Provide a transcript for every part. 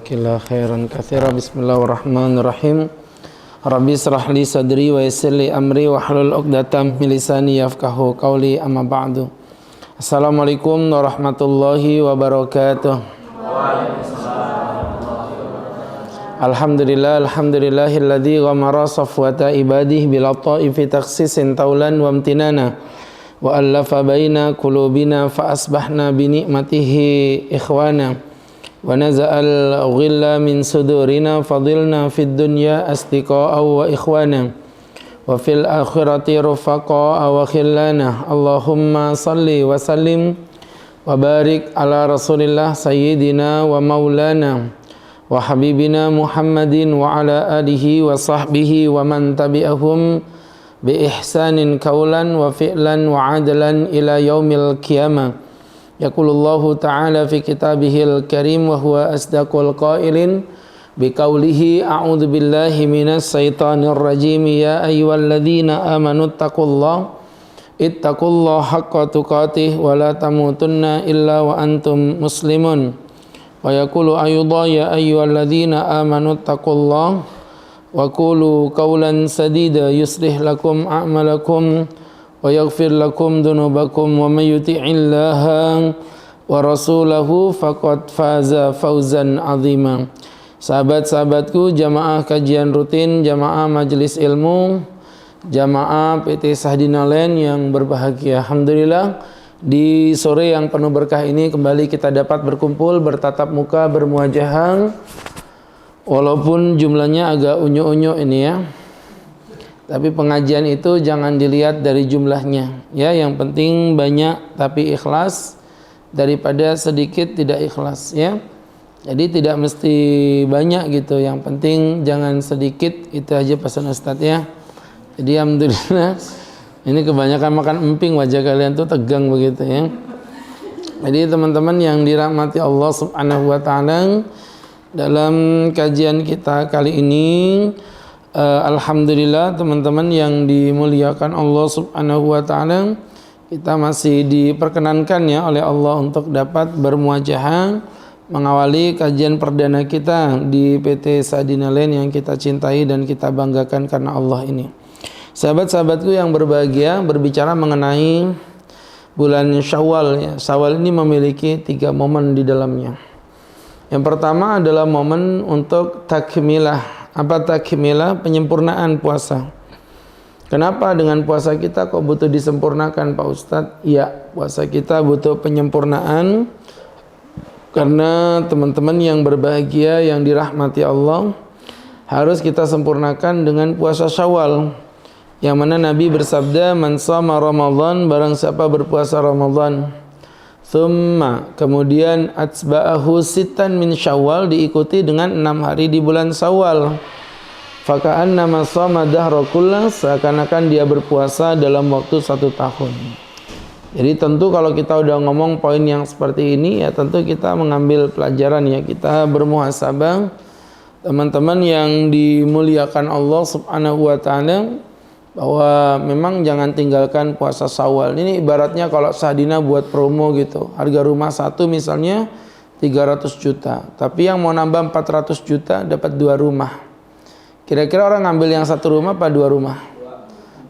Jazakallahu khairan katsira. Bismillahirrahmanirrahim. Rabbi israh li sadri wa yassir li amri wa hlul 'uqdatam min lisani yafqahu qawli, amma ba'du. Assalamualaikum warahmatullahi wabarakatuh. Alhamdulillahilladzi ghamara safwata ibadihi bil ta'ifi takhsisin taulan wa amtinana wa allafa baina qulubina fa asbahna bi ni'matihi ikhwana wa naza'al ghilla min sudurina fadilna fid dunya asdiqa'a wa ikhwana wa fil akhirati rufaqa'a wa khillana. Allahumma salli wa sallim wa barik ala rasulillah sayyidina wa maulana wa habibina Muhammadin wa ala alihi wa sahbihi wa man tabi'ahum bi ihsanin qaulan wa fi'lan wa adlan ila yaumil qiyamah. Yaqulullahu ta'ala fi kitabihil karim wa huwa asdaqul qailin biqaulihi a'udzu billahi minas syaitonir rajim. Ya ayyuhalladzina amanu ittaqullaha haqqa tuqatih wa la tamutunna illa wa antum muslimun. Wa yaqulu ayyudha ya ayyuhalladzina amanu ittaqullaha wa qulu qawlan sadida yuslih lakum a'malakum wa yaghfir lakum dhunubakum wa may yuti'illaha wa rasulahu faqad faza fawzan 'azima. Sahabat-sahabatku, jamaah kajian rutin, jamaah majelis ilmu, jamaah PT Sahdina Land yang berbahagia. Alhamdulillah, di sore yang penuh berkah ini kembali kita dapat berkumpul, bertatap muka, bermuajahah. Walaupun jumlahnya agak unyu-unyu ini ya, tapi pengajian itu jangan dilihat dari jumlahnya ya. Yang penting banyak tapi ikhlas daripada sedikit tidak ikhlas ya. Jadi tidak mesti banyak gitu, yang penting jangan sedikit, itu aja pesan Ustadz ya. Jadi alhamdulillah, ini kebanyakan makan emping, wajah kalian tuh tegang begitu ya. Jadi teman-teman yang dirahmati Allah Subhanahu wa taala, dalam kajian kita kali ini alhamdulillah teman-teman yang dimuliakan Allah Subhanahu wa taala, kita masih diperkenankan ya oleh Allah untuk dapat bermuajahah mengawali kajian perdana kita di PT Sahdina Land yang kita cintai dan kita banggakan karena Allah ini. Sahabat-sahabatku yang berbahagia, berbicara mengenai bulan Syawal ya. Syawal ini memiliki 3 momen di dalamnya. Yang pertama adalah momen untuk takmilah. Apa takmilah? Penyempurnaan puasa. Kenapa dengan puasa kita kok butuh disempurnakan Pak Ustadz? Ya, puasa kita butuh penyempurnaan karena teman-teman yang berbahagia, yang dirahmati Allah, harus kita sempurnakan dengan puasa Syawal. Yang mana Nabi bersabda, man shoma Ramadan, barang siapa berpuasa Ramadan, thumma, kemudian atsba'ahu sittan min Syawal, diikuti dengan 6 hari di bulan Syawal, faka'annama shoma dahra kullah, seakan-akan dia berpuasa dalam waktu 1 tahun. Jadi tentu kalau kita udah ngomong poin yang seperti ini ya, tentu kita mengambil pelajaran ya, kita bermuhasabah. Teman-teman yang dimuliakan Allah Subhanahu wa taala, bahwa memang jangan tinggalkan puasa Syawal. Ini ibaratnya kalau Sahdina buat promo gitu, harga rumah satu misalnya 300 juta, tapi yang mau nambah 400 juta dapat 2 rumah. Kira-kira orang ngambil yang 1 rumah apa 2 rumah?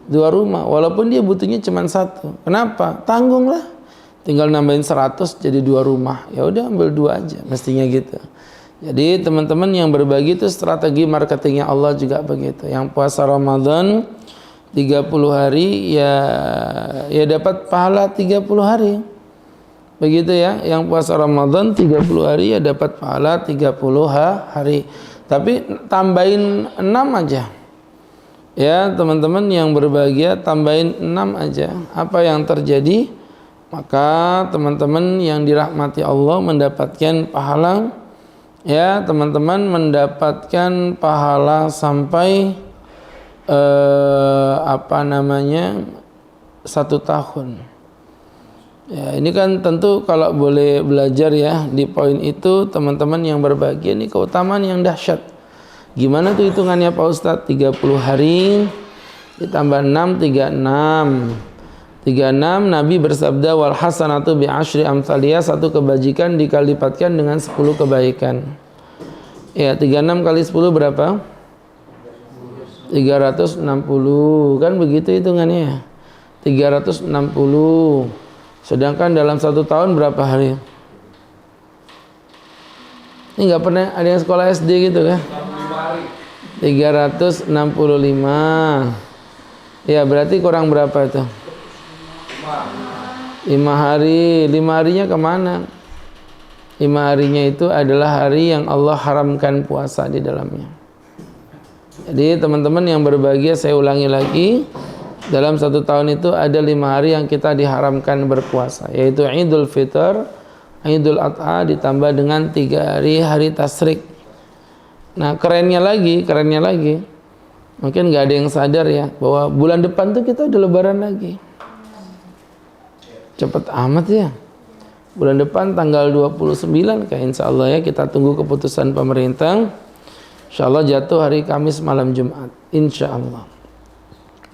2 rumah, walaupun dia butuhnya cuma 1. Kenapa? Tanggunglah, tinggal nambahin 100 jadi 2 rumah. Ya udah, ambil 2 aja, mestinya gitu. Jadi teman-teman yang berbagi itu strategi marketingnya Allah juga begitu. Yang puasa Ramadan 30 hari ya dapat pahala 30 hari. Begitu ya, yang puasa Ramadan 30 hari ya dapat pahala 30 hari. Tapi tambahin 6 aja. Ya, teman-teman yang berbahagia, tambahin 6 aja. Apa yang terjadi? Maka teman-teman yang dirahmati Allah mendapatkan pahala. Ya, teman-teman mendapatkan pahala sampai 1 tahun. Ya, ini kan tentu kalau boleh belajar ya di poin itu, teman-teman yang berbahagia, ini keutamaan yang dahsyat. Gimana tuh hitungannya Pak Ustadz? 30 hari ditambah 6, 36. 36, Nabi bersabda, wal hasanatu bi asyri amsaliyah, 1 kebajikan dikalipatkan dengan 10 kebaikan. Ya, 36 kali 10 berapa? 360. Kan begitu hitungannya. 360. Sedangkan dalam 1 tahun berapa hari? Ini nggak pernah ada yang sekolah SD gitu kan? 365. Ya, berarti kurang berapa itu? 5 hari. 5 harinya kemana? 5 harinya itu adalah hari yang Allah haramkan puasa di dalamnya. Jadi teman-teman yang berbahagia, saya ulangi lagi, dalam 1 tahun itu ada 5 hari yang kita diharamkan berpuasa, yaitu Idul Fitr, Idul Adha ditambah dengan 3 hari hari tasyrik. Nah kerennya lagi, mungkin nggak ada yang sadar ya, bahwa bulan depan tuh kita udah lebaran lagi. Cepet amat ya. Bulan depan tanggal 29 kayak insya Allah ya, kita tunggu keputusan pemerintah. Insya Allah jatuh hari Kamis malam Jumat, insya Allah.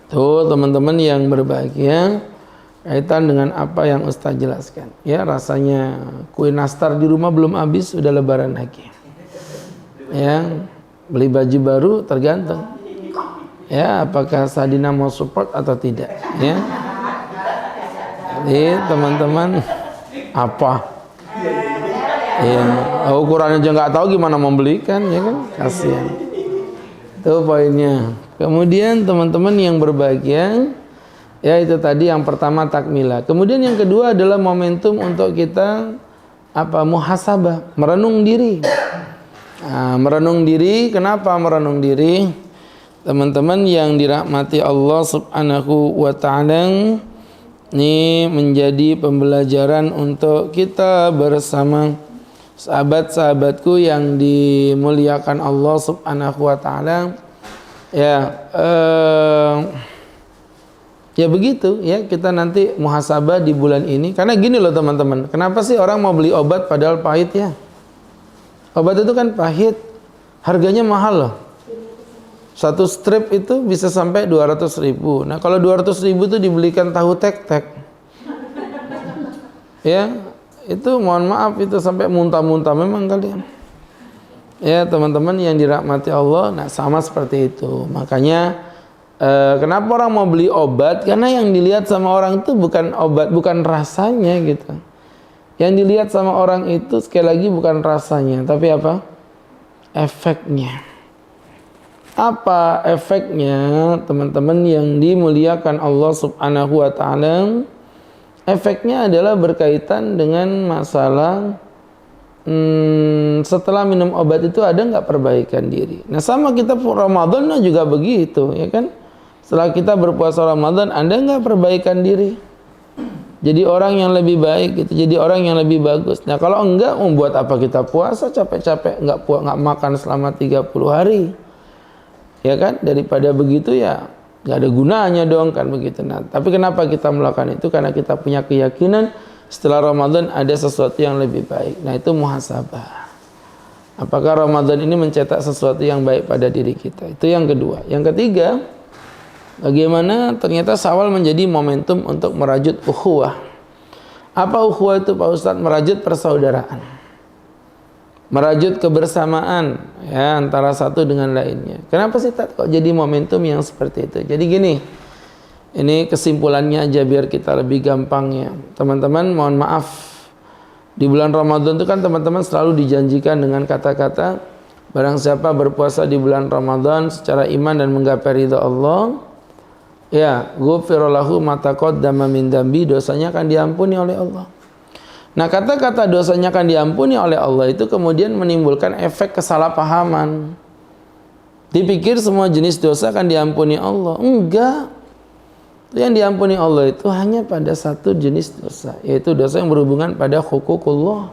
Tuh teman-teman yang berbahagia, kaitan dengan apa yang Ustaz jelaskan. Ya, rasanya kue nastar di rumah belum habis, sudah lebaran lagi. Ya, beli baju baru tergantung. Ya, apakah Sadina mau support atau tidak? Ya. Jadi teman-teman apa? Ya, ukurannya aja nggak tahu gimana membelikan, ya kan? Kasihan. Itu poinnya. Kemudian teman-teman yang berbahagia, ya itu tadi yang pertama takmilah. Kemudian yang kedua adalah momentum untuk kita muhasabah, merenung diri. Nah, merenung diri, kenapa merenung diri? Teman-teman yang dirahmati Allah Subhanahu wa taala, ini menjadi pembelajaran untuk kita bersama sahabat-sahabatku yang dimuliakan Allah Subhanahu wa taala. Ya, ya begitu ya, kita nanti muhasabah di bulan ini. Karena gini loh teman-teman, kenapa sih orang mau beli obat padahal pahit ya? Obat itu kan pahit, harganya mahal loh. 1 strip itu bisa sampai 200.000. Nah kalau 200.000 itu dibelikan tahu tek-tek, ya itu mohon maaf itu sampai muntah-muntah memang kalian. Ya teman-teman yang dirahmati Allah, nah sama seperti itu. Makanya kenapa orang mau beli obat? Karena yang dilihat sama orang itu bukan obat, bukan rasanya gitu. Yang dilihat sama orang itu sekali lagi bukan rasanya, tapi apa? Efeknya. Apa efeknya teman-teman yang dimuliakan Allah Subhanahu wa taala? Efeknya adalah berkaitan dengan masalah setelah minum obat itu ada nggak perbaikan diri. Nah sama kita Ramadan juga begitu ya kan. Setelah kita berpuasa Ramadan ada nggak perbaikan diri, jadi orang yang lebih baik gitu, jadi orang yang lebih bagus. Nah kalau enggak, membuat apa kita puasa capek-capek nggak makan selama 30 hari ya kan, daripada begitu ya nggak ada gunanya dong kan begitu. Nah tapi kenapa kita melakukan itu? Karena kita punya keyakinan setelah Ramadan ada sesuatu yang lebih baik. Nah itu muhasabah, apakah Ramadan ini mencetak sesuatu yang baik pada diri kita? Itu yang kedua. Yang ketiga, bagaimana ternyata Syawal menjadi momentum untuk merajut ukhuwah. Apa ukhuwah itu Pak Ustadz? Merajut persaudaraan, merajut kebersamaan ya antara satu dengan lainnya. Kenapa sih kok jadi momentum yang seperti itu? Jadi gini, ini kesimpulannya aja biar kita lebih gampang ya. Teman-teman mohon maaf, di bulan Ramadan itu kan teman-teman selalu dijanjikan dengan kata-kata, barang siapa berpuasa di bulan Ramadan secara iman dan menggapai ridha Allah, ya ghufira lahu ma taqaddama min dzambi, dosanya akan diampuni oleh Allah. Nah kata-kata dosanya akan diampuni oleh Allah itu kemudian menimbulkan efek kesalahpahaman. Dipikir semua jenis dosa akan diampuni Allah. Enggak. Yang diampuni Allah itu hanya pada satu jenis dosa, yaitu dosa yang berhubungan pada hukukullah,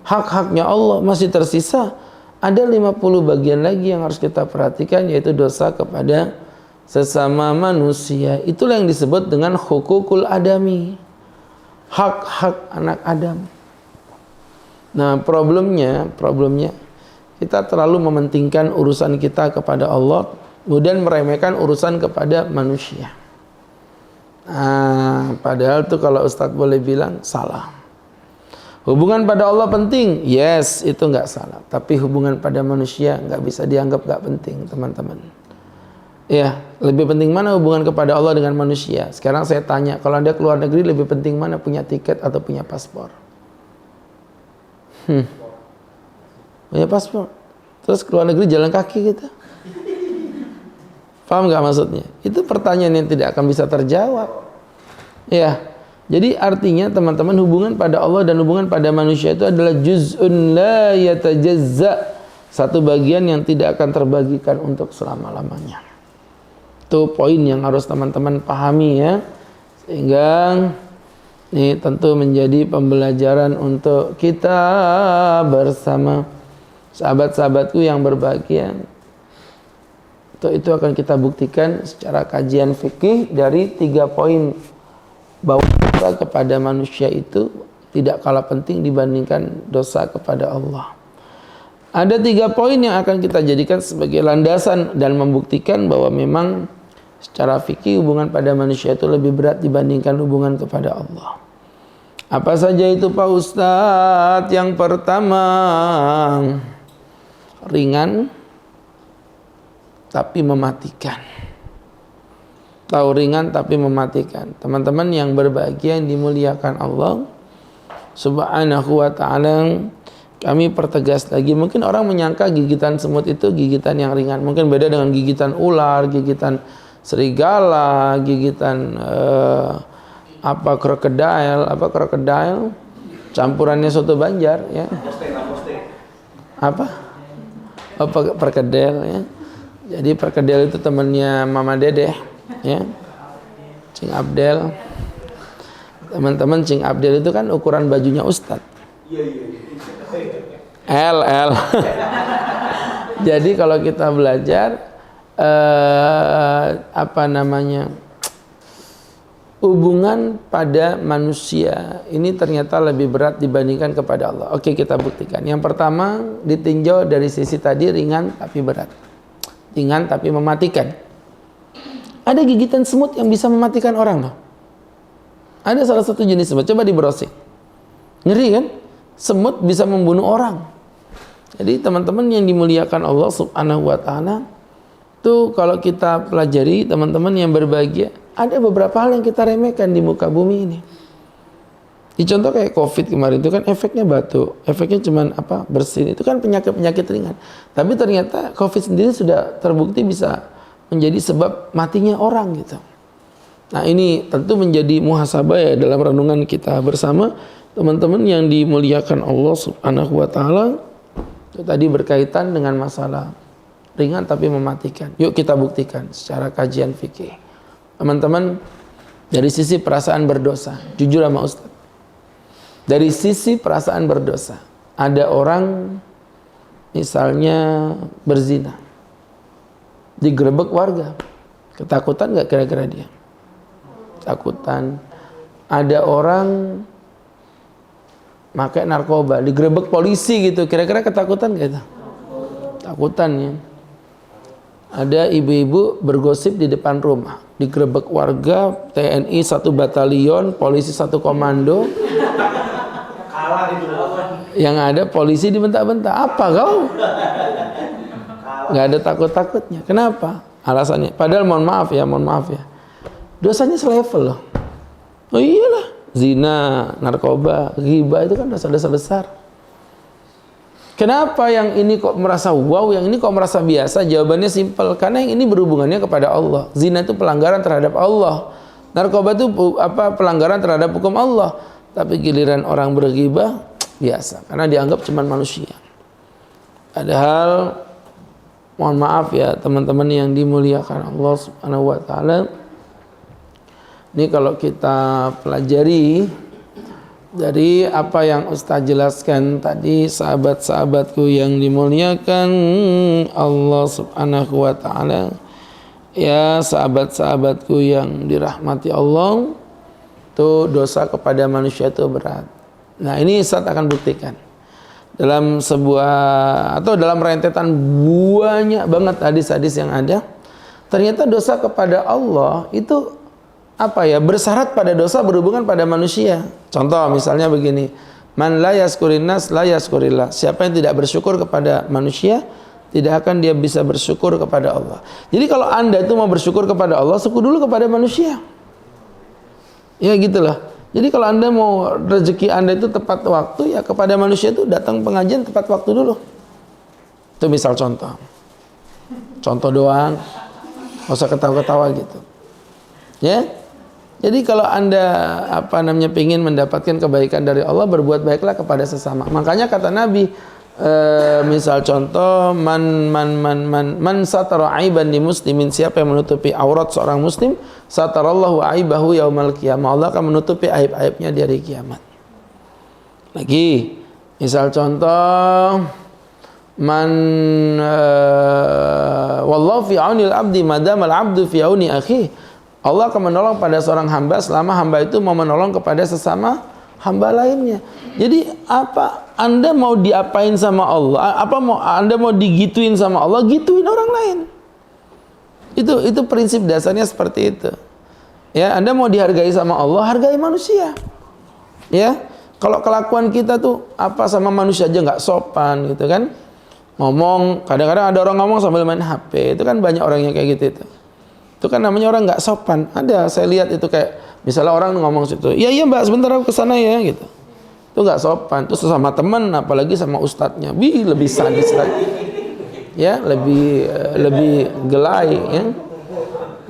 hak-haknya Allah. Masih tersisa ada 50 bagian lagi yang harus kita perhatikan, yaitu dosa kepada sesama manusia. Itulah yang disebut dengan hukukul adami, hak-hak anak Adam. Nah problemnya kita terlalu mementingkan urusan kita kepada Allah, kemudian meremehkan urusan kepada manusia. Nah, padahal tuh kalau Ustadz boleh bilang salah. Hubungan pada Allah penting, yes, itu nggak salah. Tapi hubungan pada manusia nggak bisa dianggap nggak penting, teman-teman. Ya, lebih penting mana hubungan kepada Allah dengan manusia? Sekarang saya tanya, kalau Anda keluar negeri lebih penting mana, punya tiket atau punya paspor? Punya paspor. Terus keluar negeri jalan kaki gitu. Paham nggak maksudnya? Itu pertanyaan yang tidak akan bisa terjawab. Ya. Jadi artinya teman-teman, hubungan pada Allah dan hubungan pada manusia itu adalah juz'un la yatajazza, satu bagian yang tidak akan terbagikan untuk selama-lamanya. Itu poin yang harus teman-teman pahami ya. Sehingga ini tentu menjadi pembelajaran untuk kita bersama. Sahabat-sahabatku yang berbahagia, itu akan kita buktikan secara kajian fikih dari 3 poin bahwa dosa kepada manusia itu tidak kalah penting dibandingkan dosa kepada Allah. Ada 3 poin yang akan kita jadikan sebagai landasan dan membuktikan bahwa memang secara fikih hubungan pada manusia itu lebih berat dibandingkan hubungan kepada Allah. Apa saja itu Pak Ustadz? Yang pertama, ringan tapi mematikan. Tahu ringan tapi mematikan. Teman-teman yang berbahagia yang dimuliakan Allah Subhanahu wa ta'ala, kami pertegas lagi. Mungkin orang menyangka gigitan semut itu gigitan yang ringan. Mungkin beda dengan gigitan ular, gigitan serigala, gigitan krokodil, campurannya soto Banjar ya. Perkedel ya. Jadi perkedel itu temannya Mama Dedeh ya. Cing Abdel. Teman-teman, Cing Abdel itu kan ukuran bajunya Ustadz. L. Jadi kalau kita belajar hubungan pada manusia ini ternyata lebih berat dibandingkan kepada Allah. Oke, kita buktikan. Yang pertama, ditinjau dari sisi tadi ringan tapi berat. Ringan tapi mematikan. Ada gigitan semut yang bisa mematikan orang loh. Ada salah satu jenis semut, coba di browsing. Ngeri kan? Semut bisa membunuh orang. Jadi teman-teman yang dimuliakan Allah Subhanahu wa ta'ala, itu kalau kita pelajari, teman-teman yang berbahagia, ada beberapa hal yang kita remehkan di muka bumi ini. Contoh kayak COVID kemarin itu kan efeknya batuk, efeknya cuman bersin, itu kan penyakit-penyakit ringan. Tapi ternyata COVID sendiri sudah terbukti bisa menjadi sebab matinya orang gitu. Nah ini tentu menjadi muhasabah ya dalam renungan kita bersama teman-teman yang dimuliakan Allah Subhanahu wa ta'ala. Itu tadi berkaitan dengan masalah ringan tapi mematikan. Yuk kita buktikan secara kajian fikih. Teman-teman, dari sisi perasaan berdosa, jujur sama Ustaz. Dari sisi perasaan berdosa, ada orang misalnya berzina, digerebek warga, ketakutan nggak kira-kira dia? Takutan. Ada orang pakai narkoba, digerebek polisi gitu, kira-kira ketakutan nggak itu? Takutan ya. Ada ibu-ibu bergosip di depan rumah, digerebek warga, TNI 1 batalion, polisi 1 komando. Yang ada polisi dibentak-bentak. Apa kau? Nggak ada takut-takutnya. Kenapa? Alasannya. Padahal mohon maaf ya. Dosanya selevel loh. Oh iyalah. Zina, narkoba, ghibah itu kan dosa-dosa besar. Kenapa yang ini kok merasa wow, yang ini kok merasa biasa? Jawabannya simpel. Karena yang ini berhubungannya kepada Allah. Zina itu pelanggaran terhadap Allah. Narkoba itu pelanggaran terhadap hukum Allah. Tapi giliran orang berghibah biasa, karena dianggap cuma manusia. Padahal mohon maaf ya teman-teman yang dimuliakan Allah Subhanahu wa ta'ala, ini kalau kita pelajari dari apa yang Ustaz jelaskan tadi, sahabat-sahabatku yang dimuliakan Allah Subhanahu wa ta'ala, ya sahabat-sahabatku yang dirahmati Allah, itu dosa kepada manusia itu berat. Nah ini Ustaz akan buktikan dalam sebuah atau dalam rentetan banyak banget hadis-hadis yang ada. Ternyata dosa kepada Allah itu bersyarat pada dosa berhubungan pada manusia. Contoh misalnya begini, Man la yaskurin nas la yaskurillah. Siapa yang tidak bersyukur kepada manusia, tidak akan dia bisa bersyukur kepada Allah. Jadi kalau Anda itu mau bersyukur kepada Allah, syukur dulu kepada manusia. Ya gitulah. Jadi kalau Anda mau rezeki Anda itu tepat waktu, ya kepada manusia itu datang pengajian tepat waktu dulu. Itu misal contoh. Contoh doang. Nggak usah ketawa-ketawa gitu. Ya. Jadi kalau Anda ingin mendapatkan kebaikan dari Allah, berbuat baiklah kepada sesama. Makanya kata Nabi, misal contoh man satara aiban di muslimin, siapa yang menutupi aurat seorang muslim, satarallahu aibahu yaumal qiyamah, Allah akan menutupi aib-aibnya di hari kiamat. Lagi misal contoh wallahu fi aunil abdi madamal abdu fi auni akhi, Allah akan menolong pada seorang hamba selama hamba itu mau menolong kepada sesama hamba lainnya. Jadi apa Anda mau diapain sama Allah? Anda mau digituin sama Allah? Gituin orang lain. Itu prinsip dasarnya seperti itu. Ya, Anda mau dihargai sama Allah, hargai manusia. Ya, kalau kelakuan kita tuh sama manusia aja nggak sopan gitu kan? Ngomong, kadang-kadang ada orang ngomong sambil main HP. Itu kan banyak orang yang kayak gitu itu. Itu kan namanya orang nggak sopan. Ada, saya lihat itu kayak misalnya orang ngomong situ, iya Mbak, sebentar aku kesana ya gitu. Itu nggak sopan. Terus sama teman, apalagi sama ustadznya, lebih sadis lagi. Ya, lebih gelai. Ya.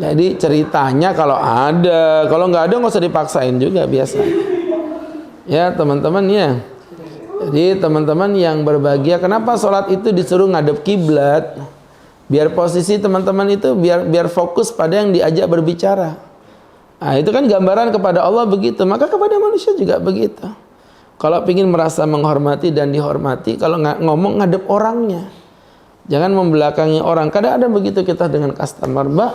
Jadi ceritanya kalau ada, kalau nggak ada nggak usah dipaksain juga biasa. Ya teman-teman ya. Jadi teman-teman yang berbahagia, kenapa sholat itu disuruh ngadep kiblat? Biar posisi teman-teman itu biar fokus pada yang diajak berbicara. Nah, itu kan gambaran kepada Allah begitu, maka kepada manusia juga begitu. Kalau ingin merasa menghormati dan dihormati, kalau ngomong ngadep orangnya. Jangan membelakangi orang. Kadang ada begitu kita dengan customer, Mbak,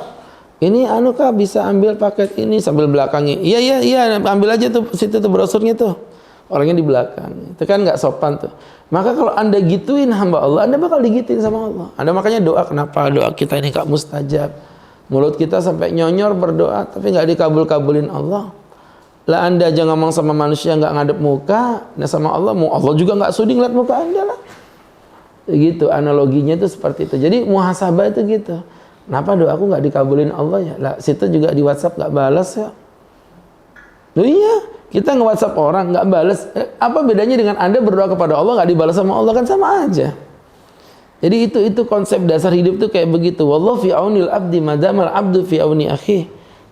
ini Kak bisa ambil paket ini, sambil belakangi. Iya, ambil aja tuh situ tuh brosurnya tuh. Orangnya di belakang. Itu kan nggak sopan tuh. Maka kalau Anda gituin hamba Allah, Anda bakal digituin sama Allah. Anda makanya doa, kenapa doa kita ini nggak mustajab? Mulut kita sampai nyonyor berdoa, tapi nggak dikabul-kabulin Allah. Lah Anda aja ngomong sama manusia nggak ngadep muka, nah sama Allah, Allah juga nggak sudi ngeliat muka Anda lah. Gitu, analoginya itu seperti itu. Jadi muhasabah itu gitu. Kenapa doaku nggak dikabulin Allah ya? Lah situ juga di WhatsApp nggak balas ya. Loh iya, kita nge-WhatsApp orang nggak balas. Apa bedanya dengan Anda berdoa kepada Allah nggak dibalas sama Allah? Kan sama aja. Jadi itu konsep dasar hidup tuh kayak begitu. Wallahu fi aunil abdi madamal abdu fi auni akhi.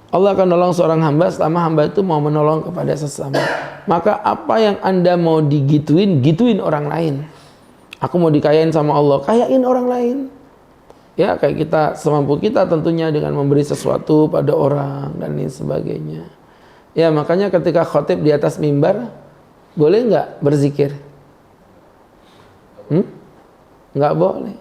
Allah akan nolong seorang hamba selama hamba itu mau menolong kepada sesama. Maka apa yang Anda mau digituin, gituin orang lain. Aku mau dikayain sama Allah, kayain orang lain. Ya, kayak kita semampu kita tentunya dengan memberi sesuatu pada orang dan lain sebagainya. Ya, makanya ketika khotib di atas mimbar, boleh nggak berzikir? Nggak boleh.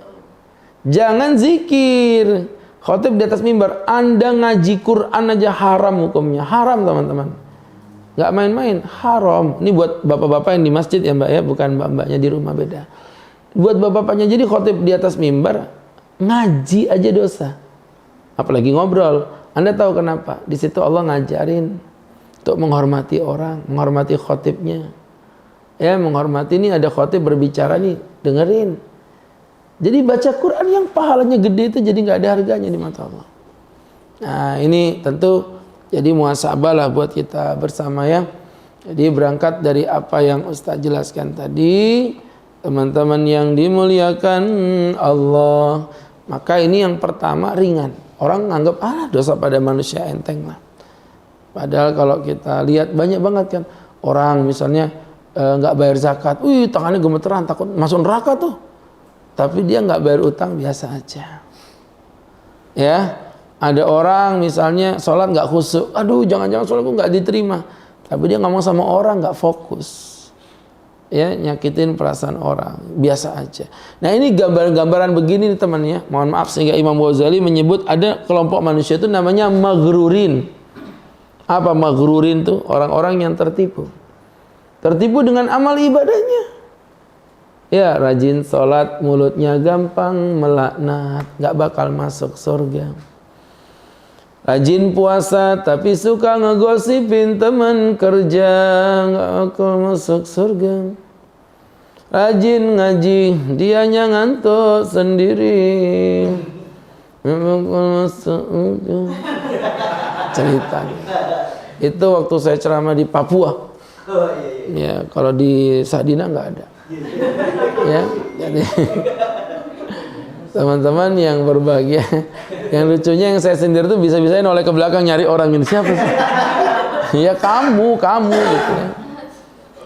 Jangan zikir. Khotib di atas mimbar, Anda ngaji Quran aja haram hukumnya. Haram teman-teman. Nggak main-main, haram. Ini buat bapak-bapak yang di masjid ya Mbak ya, bukan mbak-mbaknya di rumah, beda. Buat bapak-bapaknya, jadi khotib di atas mimbar, ngaji aja dosa. Apalagi ngobrol. Anda tahu kenapa? Di situ Allah ngajarin untuk menghormati orang, menghormati khotibnya. Ya, menghormati, ini ada khotib berbicara nih, dengerin. Jadi baca Quran yang pahalanya gede itu jadi nggak ada harganya di mata Allah. Nah ini tentu jadi muhasabah lah buat kita bersama ya. Jadi berangkat dari apa yang Ustaz jelaskan tadi, teman-teman yang dimuliakan Allah, maka ini yang pertama ringan. Orang nganggap dosa pada manusia enteng lah. Padahal kalau kita lihat banyak banget kan orang misalnya nggak bayar zakat, tangannya gemeteran takut masuk neraka tuh. Tapi dia nggak bayar utang, biasa aja. Ya, ada orang misalnya sholat nggak khusyuk, jangan-jangan sholatku nggak diterima. Tapi dia ngomong sama orang nggak fokus, ya nyakitin perasaan orang, biasa aja. Nah ini gambaran-gambaran begini nih temannya. Mohon maaf sehingga Imam Ghazali menyebut ada kelompok manusia itu namanya maghrurin. Apa maghrurin tuh? Orang-orang yang tertipu. Tertipu dengan amal ibadahnya. Ya, rajin sholat, mulutnya gampang melaknat, gak bakal masuk surga. Rajin puasa tapi suka ngegosipin teman kerja, nggak akan masuk surga. Rajin ngaji, dianya ngantuk sendiri, nggak akan masuk surga. Cerita. Itu waktu saya ceramah di Papua. Ya, kalau di Sadina nggak ada. Ya, jadi teman-teman yang berbahagia, yang lucunya yang saya sendiri tuh bisa-bisanya noleh ke belakang nyari orang ini siapa sih? Ya kamu gitu ya.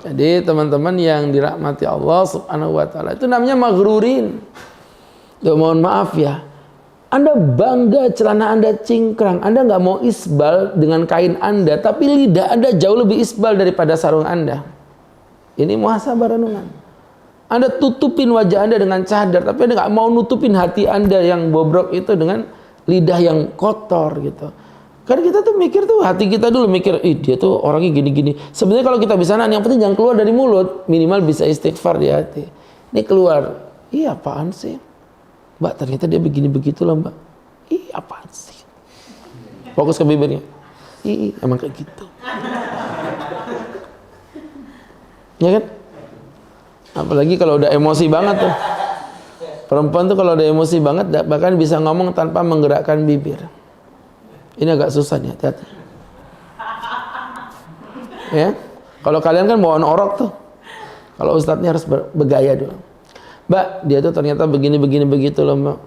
Jadi teman-teman yang dirahmati Allah Subhanahu wa taala itu namanya maghrurin. Duh, mohon maaf ya. Anda bangga celana Anda cingkrang, Anda nggak mau isbal dengan kain Anda, tapi lidah Anda jauh lebih isbal daripada sarung Anda. Ini muhasabah renungan. Anda tutupin wajah Anda dengan cadar, tapi Anda nggak mau nutupin hati Anda yang bobrok itu dengan lidah yang kotor gitu. Karena kita tuh mikir tuh, hati kita dulu mikir, dia tuh orangnya gini-gini. Sebenarnya kalau kita bisa yang penting jangan keluar dari mulut, minimal bisa istighfar di hati. Ini keluar, iya apaan sih? Mbak, ternyata dia begini-begitu loh mbak. Iya apaan sih? Fokus ke bibirnya. Iya emang kayak gitu. Ya kan? Apalagi kalau udah emosi banget tuh. Perempuan tuh kalau udah emosi banget bahkan bisa ngomong tanpa menggerakkan bibir. Ini agak susah nih, hati-hati. Ya. Kalau kalian kan bawaan orok tuh. Kalau ustadznya harus bergaya dulu. Mbak, dia tuh ternyata begini begitu loh, Mbak.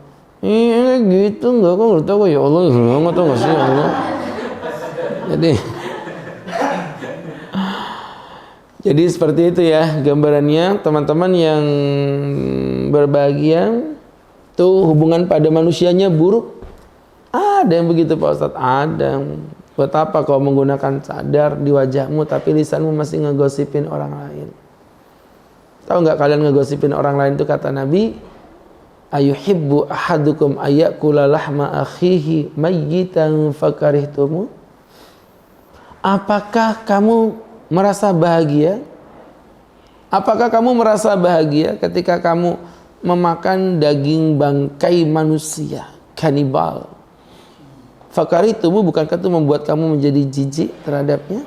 Gitu enggak kok ngerti aku ya Allah, enggak tahu enggak sih ya Allah. Jadi seperti itu ya gambarannya teman-teman yang berbahagia tuh hubungan pada manusianya buruk. Ada yang begitu Pak Ustadz, ada. Buat apa kau menggunakan cadar di wajahmu tapi lisanmu masih ngegosipin orang lain? Tahu nggak kalian ngegosipin orang lain itu kata Nabi, ayuhibbu ahadukum ayakula lahma akhihi mayyitan fakarihtumu? Apakah kamu merasa bahagia? Apakah kamu merasa bahagia ketika kamu memakan daging bangkai manusia, kanibal? Fakarihtumu, bukankah itu membuat kamu menjadi jijik terhadapnya?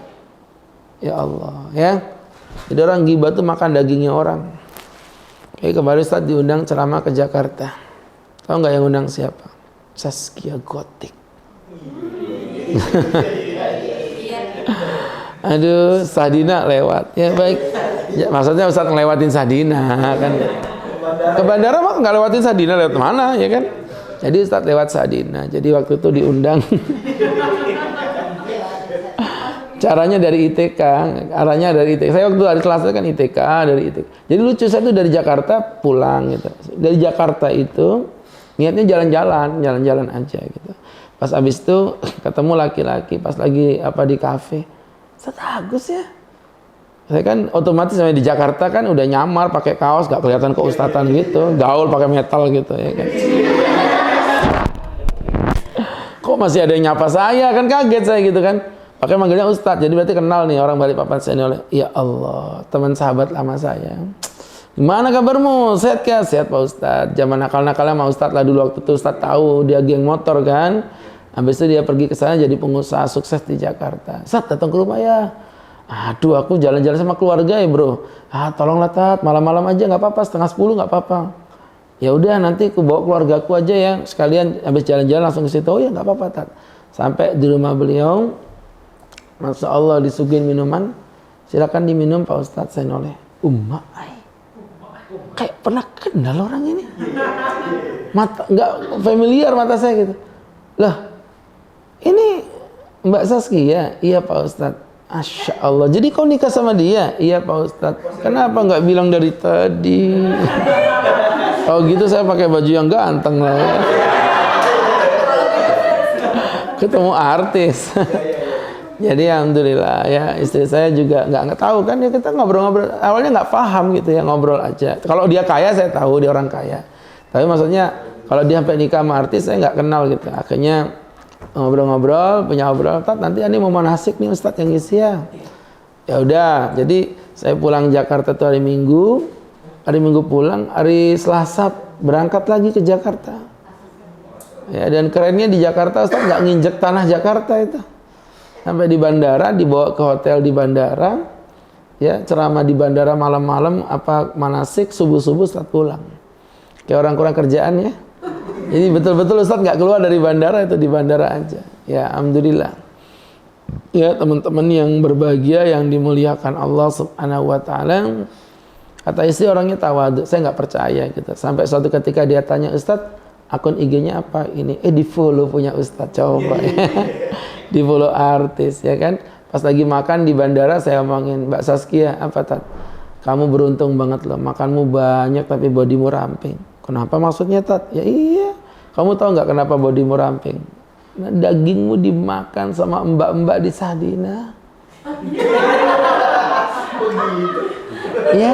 Ya Allah, ya. Jadi orang ghibah itu makan dagingnya orang. Kayak kemarin Ustaz diundang ceramah ke Jakarta. Tahu nggak yang undang siapa? Zaskia Gotik. Aduh, Sadina lewat. Ya baik. Ya, maksudnya Ustaz ngelewatin Sadina kan. Ke bandara mah nggak lewatin Sadina, lewat mana ya kan? Jadi Ustaz lewat Sadina. Jadi waktu itu diundang. Caranya dari ITK, arahnya dari ITK. Saya waktu hari kelasnya kan ITK, dari ITK. Jadi lucu, saya tuh dari Jakarta pulang gitu. Dari Jakarta itu niatnya jalan-jalan aja gitu. Pas abis itu ketemu laki-laki, pas lagi di kafe. Ustaz Agus ya. Saya kan otomatis sampai di Jakarta kan udah nyamar pakai kaos, gak kelihatan keustatan gitu, gaul pakai metal gitu ya kan. Kok masih ada yang nyapa saya, kan kaget saya gitu kan. Pakai manggilnya Ustadz, jadi berarti kenal nih orang Balikpapan saya oleh. Ya Allah, teman sahabat lama saya. Gimana kabarmu? Sehat ya? Sehat Pak Ustadz. Zaman nakal-nakalnya sama Ustadz lah dulu, waktu itu Ustadz tahu dia geng motor kan. Habis itu dia pergi ke sana jadi pengusaha sukses di Jakarta. Ustadz datang ke rumah ya. Aduh, aku jalan-jalan sama keluarga ya bro. Tolonglah Tat, malam-malam aja nggak apa-apa, 9:30 nggak apa-apa. Ya udah nanti aku bawa keluargaku aja ya, sekalian habis jalan-jalan langsung ke situ. Oh ya nggak apa-apa Tat. Sampai di rumah beliau, Masya Allah disuguhin minuman, silakan diminum Pak Ustadz. Saya noleh, kayak pernah kenal orang ini, mata nggak familiar mata saya gitu. Lah, ini Mbak Zaskia? Iya Pak Ustadz. Masya Allah. Jadi kau nikah sama dia? Iya Pak Ustadz. Kenapa nggak bilang dari tadi? Oh gitu, saya pakai baju yang ganteng lah. Ya. Ketemu artis. Jadi alhamdulillah ya, istri saya juga nggak tahu kan ya, kita ngobrol-ngobrol awalnya nggak paham gitu ya, ngobrol aja. Kalau dia kaya saya tahu dia orang kaya, tapi maksudnya kalau dia sampai nikah sama artis saya nggak kenal gitu. Akhirnya ngobrol-ngobrol, punya obrolan, nanti ini mau manasik nih Ustadz yang ngisi ya. Ya udah, jadi saya pulang Jakarta tuh hari Minggu pulang, hari Selasa berangkat lagi ke Jakarta. Ya, dan kerennya di Jakarta Ustaz nggak nginjek tanah Jakarta itu. Sampai di bandara, dibawa ke hotel di bandara, ya ceramah di bandara malam-malam, apa manasik, subuh-subuh Ustaz pulang. Kayak orang kurang kerjaan ya. Jadi betul-betul Ustaz nggak keluar dari bandara, itu di bandara aja. Ya, alhamdulillah. Ya, teman-teman yang berbahagia, yang dimuliakan Allah Subhanahu wa taala. Kata istri orangnya tawadhu, saya nggak percaya gitu. Sampai suatu ketika dia tanya, "Ustaz, akun IG-nya apa ini?" Di follow punya Ustaz, coba ya. Di follow artis ya kan. Pas lagi makan di bandara saya omongin, "Mbak Saskia, apa Tat? Kamu beruntung banget loh, makanmu banyak tapi bodimu ramping." "Kenapa maksudnya Tat?" "Ya iya, kamu tahu nggak kenapa bodimu ramping? Nah, dagingmu dimakan sama mbak-mbak di Sadina." Ya,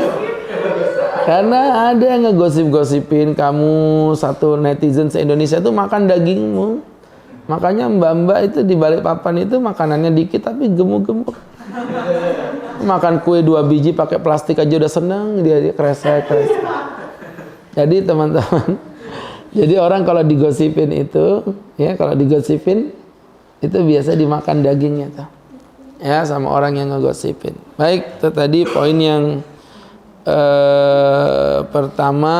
karena ada yang ngegosip-gosipin kamu, satu netizen se-Indonesia itu makan dagingmu. Makanya mbak-mbak itu di balik papan itu makanannya dikit tapi gemuk-gemuk. Makan kue 2 biji pakai plastik aja udah seneng dia kresek. Jadi teman-teman, jadi orang kalau digosipin itu, ya kalau digosipin itu biasa dimakan dagingnya tuh. Ya, sama orang yang ngegosipin. Baik, itu tadi poin yang pertama,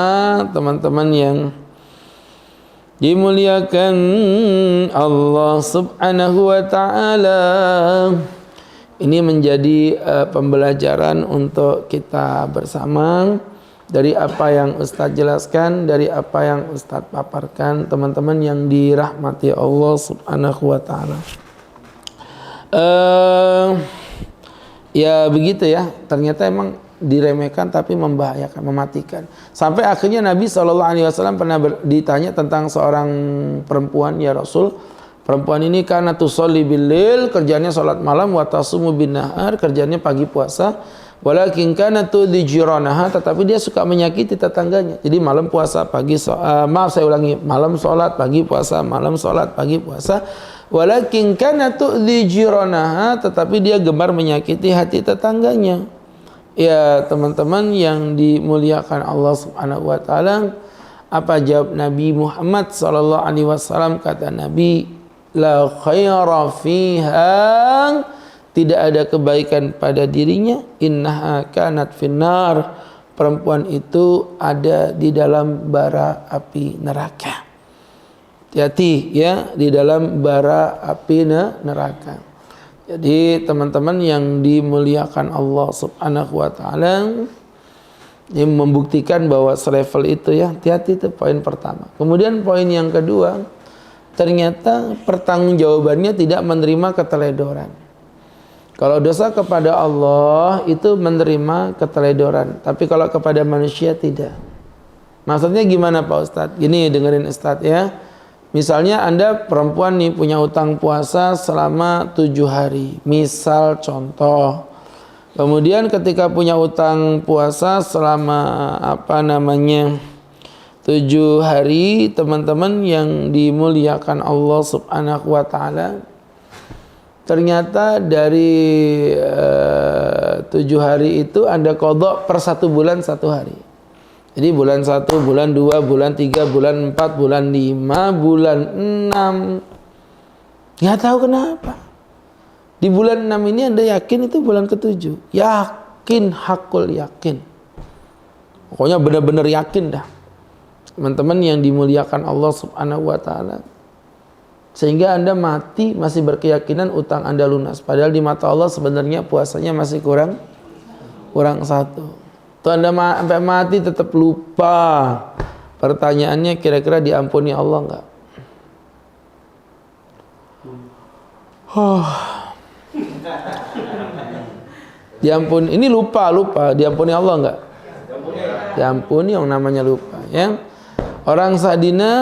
teman-teman yang dimuliakan Allah Subhanahu wa taala. Ini menjadi pembelajaran untuk kita bersama dari apa yang Ustadz jelaskan, dari apa yang Ustadz paparkan, teman-teman yang dirahmati Allah Subhanahu wa taala. Ya begitu ya, ternyata emang diremehkan tapi membahayakan, mematikan. Sampai akhirnya Nabi SAW pernah ditanya tentang seorang perempuan, "Ya Rasul, perempuan ini karena tusolli bil-lail, kerjanya sholat malam, wa tasumu bin nahar, kerjanya pagi puasa, walakin kana tudhi jiranaha, tetapi dia suka menyakiti tetangganya." Jadi malam puasa, malam sholat, pagi puasa, malam sholat, pagi puasa. Walakin kana tudhi jiranaha, tetapi dia gemar menyakiti hati tetangganya. Ya teman-teman yang dimuliakan Allah Subhanahu wa taala, apa jawab Nabi Muhammad sallallahu alaihi wasallam? Kata Nabi, "La khaira fiha", tidak ada kebaikan pada dirinya, "innaha kanat finnar", perempuan itu ada di dalam bara api neraka. Hati-hati ya, di dalam bara api neraka. Jadi teman-teman yang dimuliakan Allah Subhanahu wa taala, ini membuktikan bahwa selevel itu ya, hati-hati, itu poin pertama. Kemudian poin yang kedua, ternyata pertanggungjawabannya tidak menerima keteledoran. Kalau dosa kepada Allah itu menerima keteledoran, tapi kalau kepada manusia tidak. Maksudnya gimana Pak Ustadz? Gini, dengerin Ustadz ya. Misalnya Anda perempuan nih punya utang puasa selama 7 hari. Misal contoh. Kemudian ketika punya utang puasa selama 7 hari, teman-teman yang dimuliakan Allah Subhanahu wa taala, ternyata dari 7 hari itu Anda qadha per 1 bulan 1 hari. Jadi bulan 1, bulan 2, bulan 3, bulan 4, bulan 5, bulan 6. Nggak tahu kenapa. Di bulan 6 ini Anda yakin itu bulan ke-7. Yakin, hakul yakin. Pokoknya benar-benar yakin dah. Teman-teman yang dimuliakan Allah Subhanahu wa taala. Sehingga Anda mati masih berkeyakinan utang Anda lunas. Padahal di mata Allah sebenarnya puasanya masih kurang 1. Tuh Anda sampai mati tetap lupa. Pertanyaannya, kira-kira diampuni Allah enggak? Diampuni, ini lupa, diampuni Allah enggak? Diampuni, yang namanya lupa ya. Orang Sadina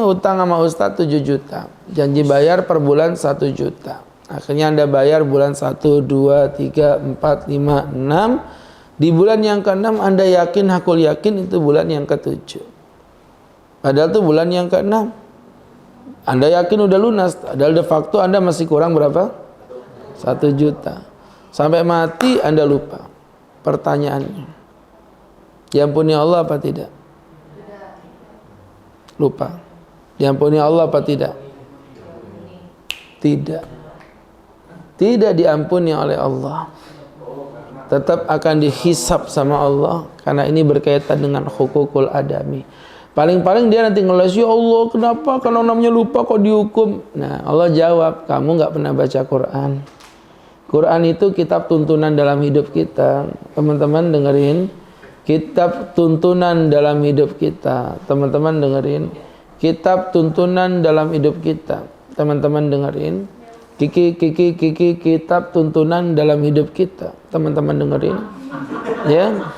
utang sama Ustadz 7 juta. Janji bayar per bulan 1 juta. Akhirnya Anda bayar bulan 1, 2, 3, 4, 5, 6. Di bulan yang ke-6 Anda yakin, hakul yakin itu bulan yang ke-7. Padahal itu bulan yang ke-6. Anda yakin udah lunas, padahal de facto Anda masih kurang berapa? 1 juta. Sampai mati Anda lupa. Pertanyaannya, diampuni Allah apa tidak? Lupa. Diampuni Allah apa tidak? Tidak. Tidak diampuni oleh Allah. Tetap akan dihisab sama Allah karena ini berkaitan dengan hukukul adami. Paling-paling dia nanti ngeles, ya Allah kenapa kalau namanya lupa kok dihukum? Nah Allah jawab, kamu nggak pernah baca Quran. Quran itu kitab tuntunan dalam hidup kita. Teman-teman dengerin, kitab tuntunan dalam hidup kita. Teman-teman dengerin, kitab tuntunan dalam hidup kita. Teman-teman dengerin, Kiki, kitab tuntunan dalam hidup kita. Teman-teman dengerin, ya.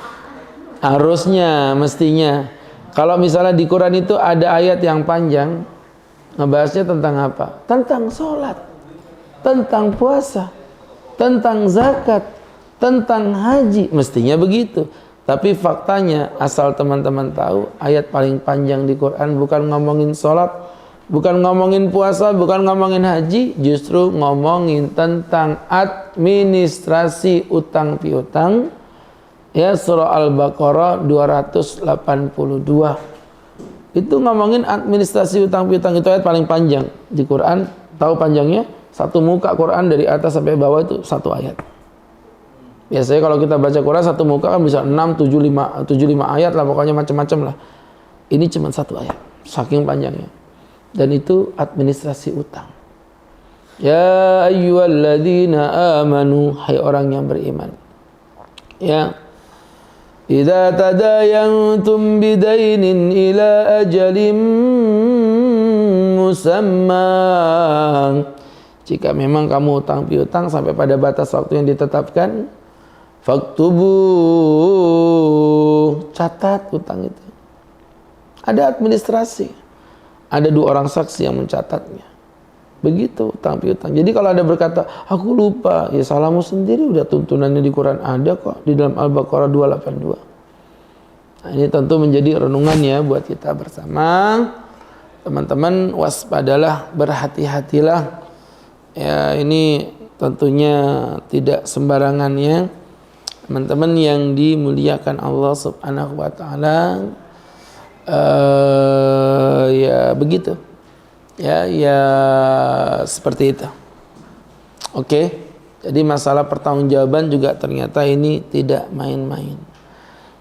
Harusnya, mestinya. Kalau misalnya di Quran itu ada ayat yang panjang, ngebahasnya tentang apa? Tentang sholat, tentang puasa, tentang zakat, tentang haji. Mestinya begitu. Tapi faktanya, asal teman-teman tahu, ayat paling panjang di Quran bukan ngomongin sholat, bukan ngomongin puasa, bukan ngomongin haji, justru ngomongin tentang administrasi utang piutang. Ya, surah Al-Baqarah 282. Itu ngomongin administrasi utang piutang, itu ayat paling panjang di Quran. Tahu panjangnya? Satu muka Quran dari atas sampai bawah itu satu ayat. Biasanya kalau kita baca Quran satu muka kan bisa 6, 7, 5 ayat lah, pokoknya macam-macam lah. Ini cuma satu ayat, saking panjangnya. Dan itu administrasi utang. Ya ayyuhalladzina amanu, hai orang yang beriman. Ya. Idza tadayantum bidainin ila ajalin musamma. Jika memang kamu utang piutang sampai pada batas waktu yang ditetapkan, faktubu, catat utang itu. Ada administrasi. Ada 2 orang saksi yang mencatatnya. Begitu utang piutang. Jadi kalau ada berkata, aku lupa, ya salahmu sendiri, udah tuntunannya di Quran ada kok di dalam Al-Baqarah 282. Nah, ini tentu menjadi renungan ya buat kita bersama. Teman-teman waspadalah, berhati-hatilah. Ya, ini tentunya tidak sembarangan ya. Teman-teman yang dimuliakan Allah Subhanahu wa taala. Ya begitu ya seperti itu. Oke. Jadi masalah pertanggungjawaban juga ternyata ini tidak main-main.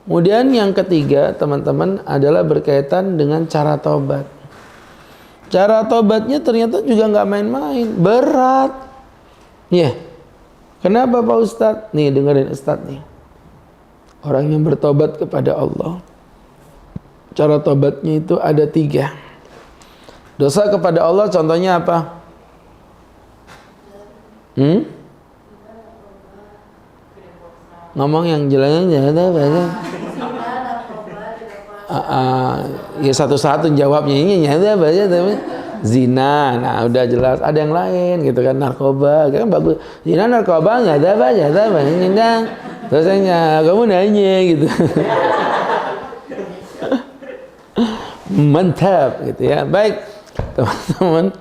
Kemudian yang ketiga teman-teman adalah berkaitan dengan cara taubat. Cara taubatnya ternyata juga nggak main-main, berat. Ya. Kenapa Pak Ustadz? Nih dengerin Ustadz nih. Orang yang bertobat kepada Allah, cara tobatnya itu ada 3. Dosa kepada Allah contohnya apa? Ngomong yang jelasnya apa? Ya satu-satu jawabnya ini nyata apa aja tapi zina. Nah udah jelas. Ada yang lain gitu kan, narkoba kan bagus. Zina, narkoba nggak ada apa, dosanya kamu nanya gitu. Mantap gitu ya. Baik teman-teman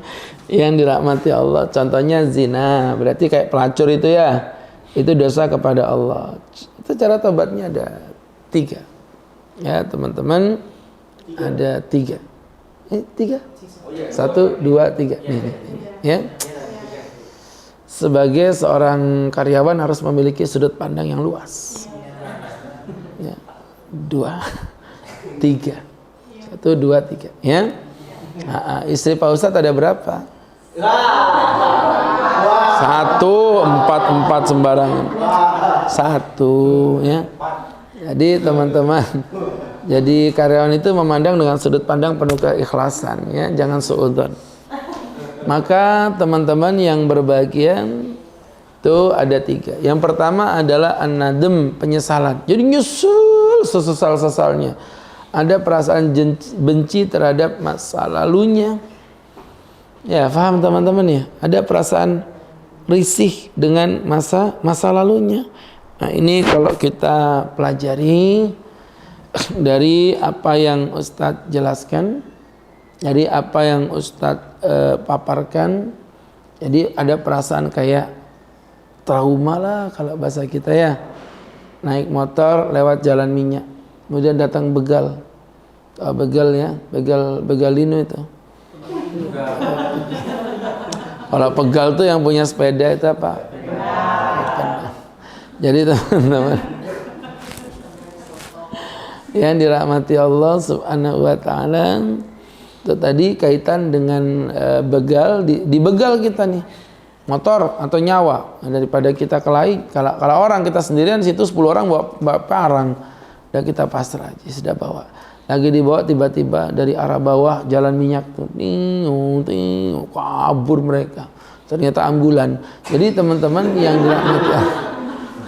yang dirahmati Allah, contohnya zina, berarti kayak pelacur itu ya, itu dosa kepada Allah. Itu cara tobatnya ada 3 ya teman-teman, ada 3. 3 1, 2, 3 ini ya. Sebagai seorang karyawan harus memiliki sudut pandang yang luas ya. 2, 3 1, 2, 3 ya. Istri Pak Ustadz ada berapa? 1, 4 sembarangan. 1 ya. Jadi teman-teman, jadi karyawan itu memandang dengan sudut pandang penuh keikhlasan ya, jangan suudzon. Maka teman-teman yang berbahagia itu ada 3. Yang pertama adalah an-nadm, penyesalan. Jadi nyusul sesal-sesalnya. Ada perasaan benci terhadap masa lalunya. Ya, paham teman-teman ya? Ada perasaan risih dengan masa lalunya. Nah, ini kalau kita pelajari dari apa yang Ustadz jelaskan, dari apa yang Ustadz paparkan, jadi ada perasaan kayak trauma lah kalau bahasa kita ya. Naik motor lewat jalan minyak, kemudian datang begal. Begal ya, begalino itu. Kalau pegal tuh yang punya sepeda itu apa? Jadi teman-teman yang dirahmati Allah Subhanahu wa taala, itu tadi kaitan dengan begal, di begal kita nih, motor atau nyawa, daripada kita kelahi. Kalau orang kita sendirian situ 10 orang bawa parang, dan kita pasrah aja, sudah bawa. Lagi dibawa tiba-tiba dari arah bawah jalan minyak tuh, kabur mereka. Ternyata ambulan. Jadi teman-teman yang dirahmati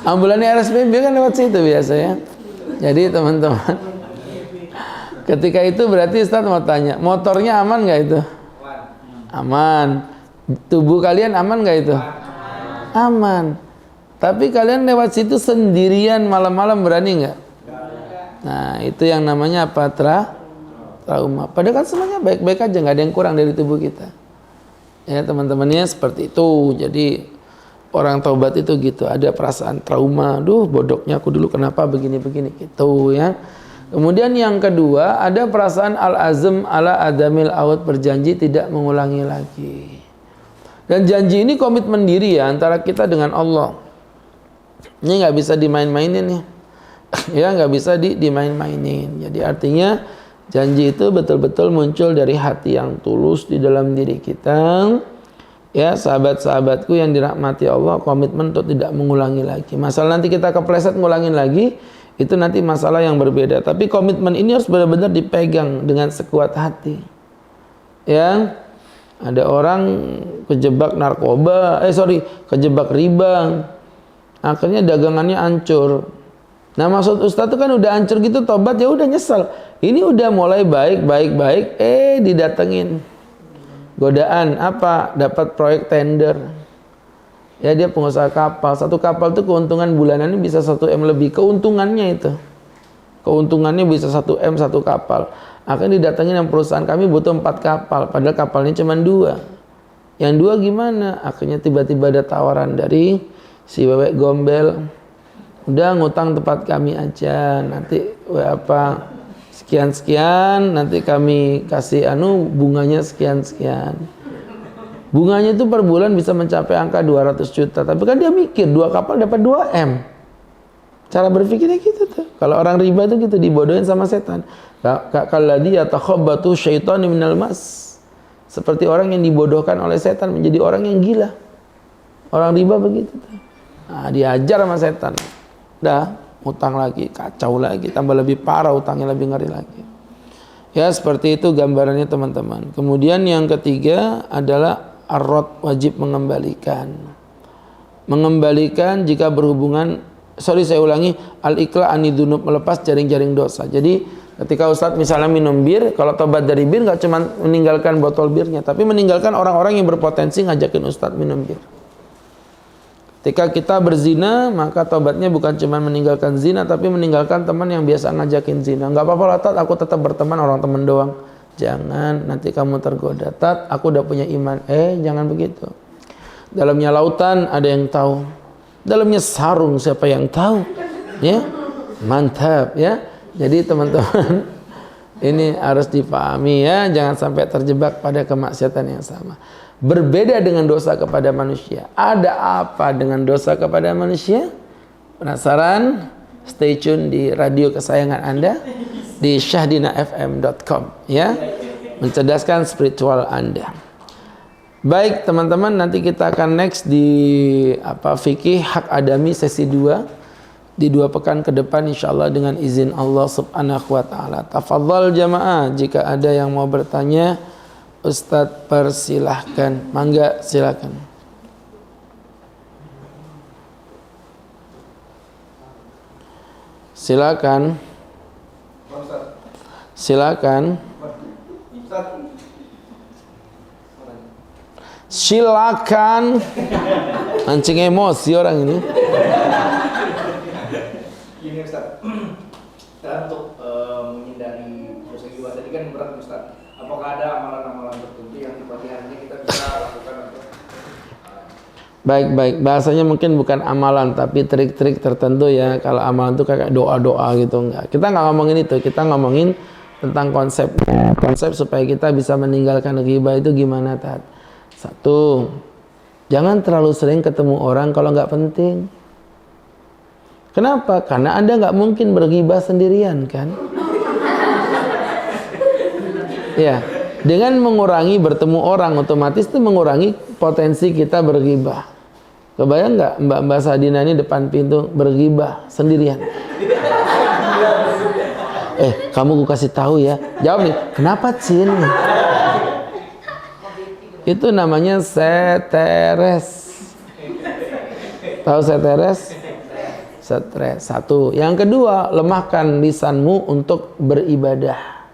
ambulannya RSPB kan lewat situ biasa ya. Jadi teman-teman, ketika itu berarti Ustaz mau tanya, motornya aman nggak itu? Aman. Tubuh kalian aman nggak itu? Aman. Tapi kalian lewat situ sendirian malam-malam berani nggak? Nah itu yang namanya apa? Trauma. Padahal kan semuanya baik-baik aja, nggak ada yang kurang dari tubuh kita. Ya teman-temannya seperti itu. Jadi orang taubat itu gitu, ada perasaan trauma. Duh bodohnya aku dulu kenapa begini-begini gitu ya. Kemudian yang kedua ada perasaan al-azm ala adamil awad, berjanji tidak mengulangi lagi. Dan janji ini komitmen diri ya antara kita dengan Allah. Ini nggak bisa dimain-mainin nih. Ya nggak bisa dimain-mainin. Jadi artinya janji itu betul-betul muncul dari hati yang tulus di dalam diri kita. Ya sahabat-sahabatku yang dirahmati Allah, komitmen untuk tidak mengulangi lagi. Masalah nanti kita kepleset ngulangin lagi, itu nanti masalah yang berbeda. Tapi komitmen ini harus benar-benar dipegang dengan sekuat hati. Ya, ada orang kejebak narkoba, kejebak riba, akhirnya dagangannya hancur. Nah maksud Ustaz itu kan udah hancur gitu, tobat ya udah nyesel. Ini udah mulai baik, didatengin godaan apa? Dapat proyek tender. Ya dia pengusaha kapal. Satu kapal tuh keuntungan bulanannya bisa 1 M lebih. Keuntungannya itu. Keuntungannya bisa 1 M satu kapal. Akhirnya didatengin yang perusahaan, kami butuh 4 kapal. Padahal kapalnya cuma 2. Yang 2 gimana? Akhirnya tiba-tiba ada tawaran dari si Wewe Gombel. Udah ngutang tempat kami aja. Nanti sekian-sekian, nanti kami kasih bunganya sekian-sekian. Bunganya itu per bulan bisa mencapai angka 200 juta. Tapi kan dia mikir 2 kapal dapat 2 M. Cara berpikirnya gitu tuh. Kalau orang riba itu gitu, dibodohin sama setan. Kalladzi yatakhabbatu syaitanu minal mas. Seperti orang yang dibodohkan oleh setan menjadi orang yang gila. Orang riba begitu tuh. Nah, diajar sama setan. Dah, utang lagi, kacau lagi, tambah lebih parah utangnya, lebih ngeri lagi. Ya, seperti itu gambarannya teman-teman. Kemudian yang ketiga adalah ar-rad, wajib mengembalikan. Mengembalikan jika berhubungan, al-iqla' anidunub, melepas jaring-jaring dosa. Jadi ketika Ustadz misalnya minum bir, kalau tobat dari bir nggak cuma meninggalkan botol birnya, tapi meninggalkan orang-orang yang berpotensi ngajakin Ustadz minum bir. Ketika kita berzina, maka tobatnya bukan cuma meninggalkan zina, tapi meninggalkan teman yang biasa ngajakin zina. Nggak apa-apa lah Tat, aku tetap berteman orang teman doang. Jangan, nanti kamu tergoda. Tat, aku udah punya iman. Jangan begitu. Dalamnya lautan ada yang tahu. Dalamnya sarung siapa yang tahu? Ya, mantap ya. Jadi teman-teman, ini harus dipahami ya. Jangan sampai terjebak pada kemaksiatan yang sama. Berbeda dengan dosa kepada manusia. Ada apa dengan dosa kepada manusia? Penasaran? Stay tune di radio kesayangan Anda di syahdinafm.com ya. Mencerdaskan spiritual Anda. Baik teman-teman, nanti kita akan next di fikih hak adami sesi 2 di 2 pekan ke depan insyaallah dengan izin Allah Subhanahu wa taala. Tafadhal jamaah, jika ada yang mau bertanya Ustadz persilahkan, mangga silakan. Silakan. Silakan. Mancing emosi orang ini. Gini Ustaz, dan untuk menghindari dosa jiwa tadi kan berat Ustaz. Apakah ada amalan-amalan tertentu yang di pagi harinya kita bisa lakukan untuk Baik. Bahasanya mungkin bukan amalan, tapi trik-trik tertentu ya. Kalau amalan itu kayak doa-doa gitu enggak. Kita nggak ngomongin itu. Kita ngomongin tentang konsepnya. Konsep supaya kita bisa meninggalkan ghibah itu gimana, Tat? Satu, jangan terlalu sering ketemu orang kalau nggak penting. Kenapa? Karena Anda nggak mungkin berghibah sendirian, kan? Ya, dengan mengurangi bertemu orang, otomatis itu mengurangi potensi kita berghibah. Kebayang nggak Mbak Sadina ini depan pintu berghibah sendirian? Kamu gue kasih tahu ya. Jawab nih, kenapa Cin? Itu namanya seteres. Tahu seteres? Stres. Satu. Yang kedua, lemahkan lisanmu untuk beribadah.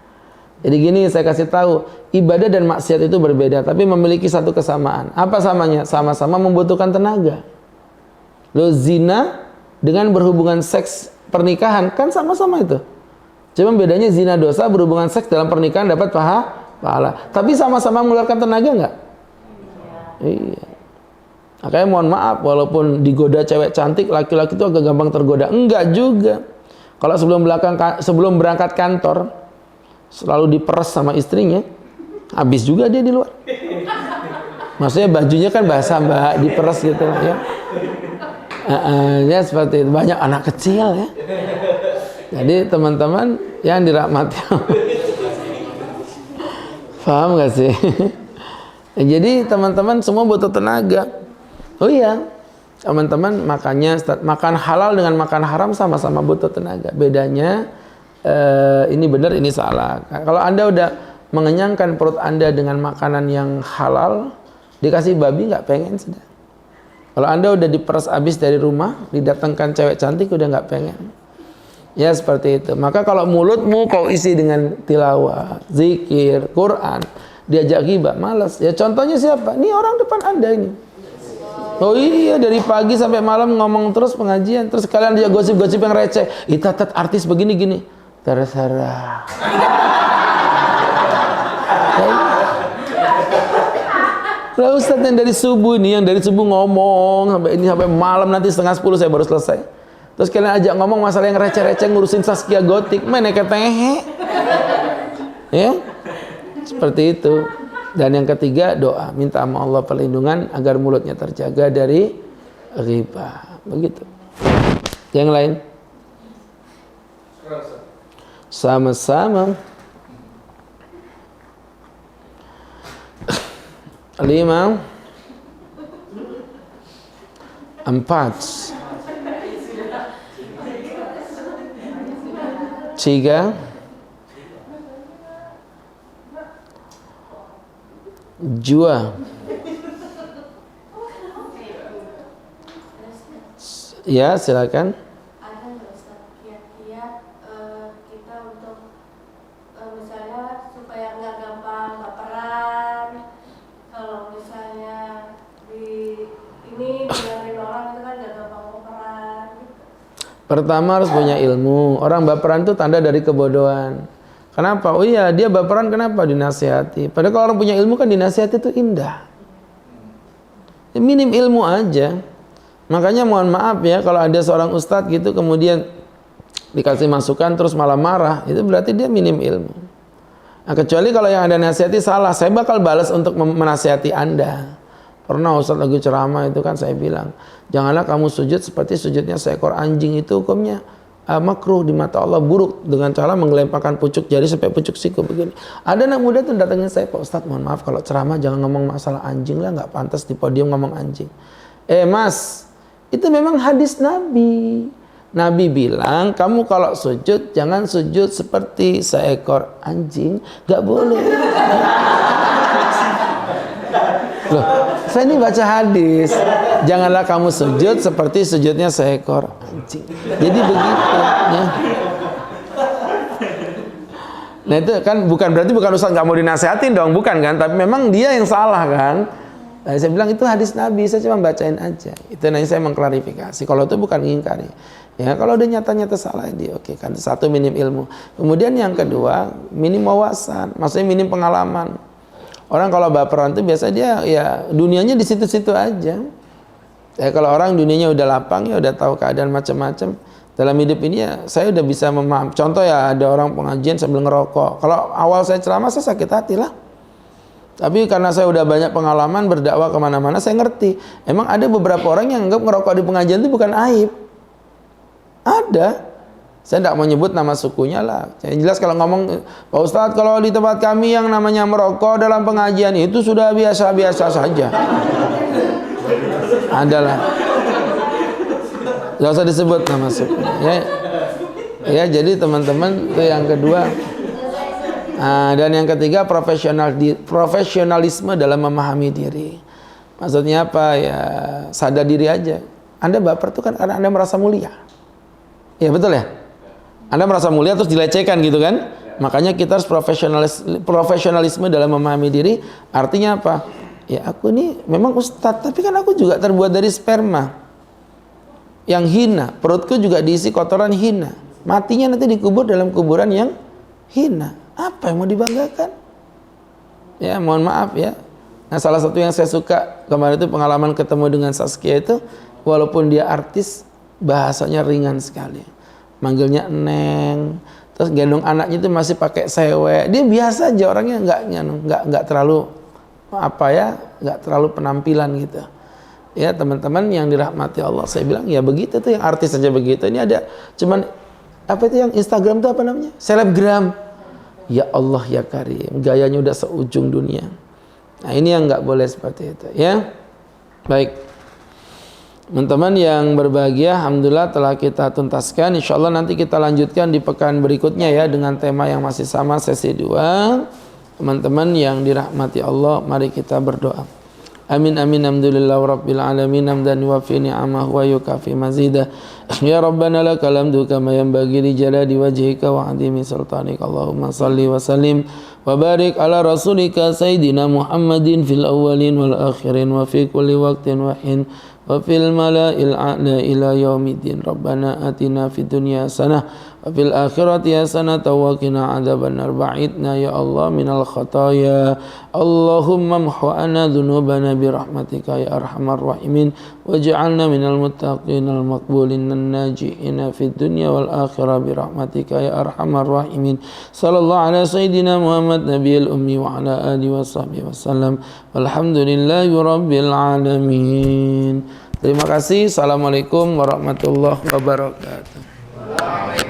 Jadi gini, saya kasih tahu, ibadah dan maksiat itu berbeda, tapi memiliki satu kesamaan. Apa samanya? Sama-sama membutuhkan tenaga. Lo zina dengan berhubungan seks pernikahan kan sama-sama itu. Cuma bedanya zina dosa, berhubungan seks dalam pernikahan dapat pahala. Tapi sama-sama mengeluarkan tenaga nggak? Iya. Makanya mohon maaf, walaupun digoda cewek cantik, laki-laki itu agak gampang tergoda. Enggak juga. Kalau sebelum berangkat kantor, selalu diperes sama istrinya, habis juga dia di luar. Maksudnya bajunya kan basah, Mbak, diperes gitu ya. Ya seperti itu. Banyak anak kecil ya. Jadi teman-teman yang dirahmati, paham gak sih? Jadi teman-teman semua butuh tenaga. Oh iya, teman-teman makanya makan halal dengan makan haram sama-sama butuh tenaga. Bedanya ini benar, ini salah. Kalau Anda udah mengenyangkan perut Anda dengan makanan yang halal, dikasih babi nggak pengen sudah. Kalau Anda udah diperas habis dari rumah, didatangkan cewek cantik udah nggak pengen. Ya seperti itu. Maka kalau mulutmu kau isi dengan tilawah, zikir, Quran, diajak ghibah, malas. Ya contohnya siapa? Ini orang depan Anda ini. Oh iya, dari pagi sampai malam ngomong terus pengajian, terus kalian dia gosip-gosip yang receh. Itatat artis begini-gini. Terserah. Lah Ustadz yang dari subuh ini, yang dari subuh ngomong sampai malam, nanti 9:30 saya baru selesai. Terus kalian ajak ngomong masalah yang receh-receh, ngurusin Zaskia Gotik, mana ketehe. Ya, seperti itu. Dan yang ketiga, doa, minta sama Allah perlindungan agar mulutnya terjaga dari ghibah. Begitu. Yang lain? Sama-sama. 5 4 3 2 Ya, silakan. Ada nggak Ustaz kiat-kiat kita untuk misalnya supaya nggak gampang baperan, kalau misalnya dengerin orang itu kan nggak gampang baperan. Pertama harus punya ilmu. Orang baperan itu tanda dari kebodohan. Kenapa? Oh iya, dia baperan kenapa? Dinasihati. Padahal kalau orang punya ilmu kan dinasihati itu indah. Ya, minim ilmu aja. Makanya mohon maaf ya, kalau ada seorang ustadz gitu kemudian dikasih masukan terus malah marah, itu berarti dia minim ilmu. Nah, kecuali kalau yang Anda nasihati salah, saya bakal balas untuk menasihati Anda. Pernah ustadz lagi ceramah itu kan saya bilang, janganlah kamu sujud seperti sujudnya seekor anjing, itu hukumnya makruh di mata Allah, buruk, dengan cara menggelemparkan pucuk jari sampai pucuk siku begini. Ada anak muda tuh datangin saya, Pak Ustadz mohon maaf kalau ceramah jangan ngomong masalah anjing lah, nggak pantas di podium ngomong anjing. Mas, itu memang hadis Nabi. Nabi bilang, kamu kalau sujud jangan sujud seperti seekor anjing, nggak boleh. Loh, saya ini baca hadis, janganlah kamu sujud seperti sujudnya seekor anjing. Jadi begitu ya. Nah itu kan berarti bukan Ustaz nggak mau dinasehatin dong, bukan kan? Tapi memang dia yang salah kan. Nah, saya bilang itu hadis Nabi, saya cuma bacain aja. Itu nanti saya mengklarifikasi. Kalau itu bukan ingkari. Ya kalau udah nyata-nyata salah dia oke kan. Satu, minim ilmu. Kemudian yang kedua, minim wawasan. Maksudnya minim pengalaman. Orang kalau baperan itu biasa dia ya dunianya di situ-situ aja. Ya kalau orang dunianya udah lapang ya udah tahu keadaan macam-macam, dalam hidup ini ya saya udah bisa memahami. Contoh ya, ada orang pengajian sambil ngerokok. Kalau awal saya ceramah saya sakit hati lah. Tapi karena saya udah banyak pengalaman berdakwah kemana-mana, saya ngerti. Emang ada beberapa orang yang anggap ngerokok di pengajian itu bukan aib. Ada. Saya tidak mau nyebut nama sukunya lah. Yang jelas kalau ngomong, Pak Ustadz, kalau di tempat kami yang namanya merokok dalam pengajian itu sudah biasa-biasa saja. Adalah. Gak usah disebut nama sukunya. Ya, jadi teman-teman, itu yang kedua. Dan yang ketiga, profesionalisme dalam memahami diri. Maksudnya apa ya? Sadar diri aja. Anda baper itu kan karena Anda merasa mulia. Ya betul ya? Anda merasa mulia terus dilecehkan gitu kan? Makanya kita harus profesionalisme dalam memahami diri. Artinya apa? Ya aku ini memang ustadz, tapi kan aku juga terbuat dari sperma yang hina. Perutku juga diisi kotoran hina. Matinya nanti dikubur dalam kuburan yang hina. Apa yang mau dibanggakan? Ya mohon maaf ya. Nah salah satu yang saya suka kemarin itu pengalaman ketemu dengan Saskia itu, walaupun dia artis, bahasanya ringan sekali. Manggilnya Neng, terus gendong anaknya itu masih pakai sewe. Dia biasa aja orangnya, nggak terlalu nggak terlalu penampilan gitu. Ya teman-teman yang dirahmati Allah, saya bilang ya begitu tuh, yang artis saja begitu. Ini ada cuman apa itu yang Instagram tuh apa namanya? Selebgram. Ya Allah ya Karim, gayanya udah seujung dunia. Nah ini yang nggak boleh seperti itu ya. Baik, teman-teman yang berbahagia, alhamdulillah telah kita tuntaskan. Insya Allah nanti kita lanjutkan di pekan berikutnya ya, dengan tema yang masih sama, sesi 2. Teman-teman yang dirahmati Allah, mari kita berdoa. Amin amin alhamdulillah rabbil alamin, hamdan yuwafi ni'amah wa yukafi mazidah. Ya Rabbana lakal hamdu kama yanbaghi li jalali wajhika wa 'azimi sultanika. Allahumma salli wa sallim wa barik ala rasulika sayyidina Muhammadin fil awwalin wal akhirin wa fi kulli waqtin wa hin wa fil mala'il a'la ila yaumiddin. Rabbana atina fid dunya hasanah wa fil akhirati hasanah wa qina adzabannar. Ba'idna ya Allah minal khataya. Allahumma mhu anna dhunubana bi rahmatika ya arhamar rahimin waj'alna minal muttaqin al maqbulin naji'ina fid dunya wal akhirah bi rahmatika ya arhamar rahimin. Sallallahu ala sayyidina Muhammad nabiyil ummi wa ala alihi wa sahbihi wasallam. Walhamdulillahi rabbil alamin. Terima kasih. Assalamualaikum warahmatullahi wabarakatuh.